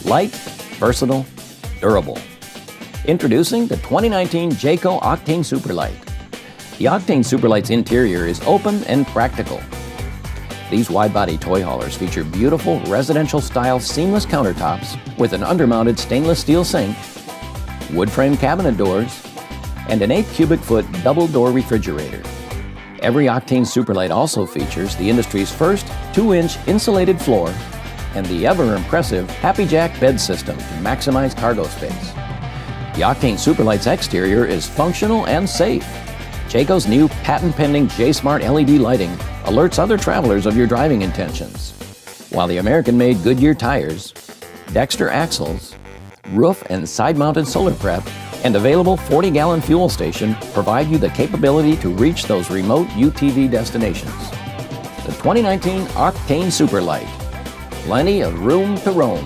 Light, versatile, durable. Introducing the 2019 Jayco Octane Superlight. The Octane Superlight's interior is open and practical. These wide-body toy haulers feature beautiful residential-style seamless countertops with an undermounted stainless steel sink, wood-frame cabinet doors, and an 8 cubic foot double-door refrigerator. Every Octane Superlight also features the industry's first 2-inch insulated floor and the ever-impressive Happy Jack bed system to maximize cargo space. The Octane Superlight's exterior is functional and safe. Jayco's new patent-pending J-Smart LED lighting alerts other travelers of your driving intentions, while the American-made Goodyear tires, Dexter axles, roof and side-mounted solar prep, and available 40-gallon fuel station provide you the capability to reach those remote UTV destinations. The 2019 Octane Superlight. Plenty of room to roam.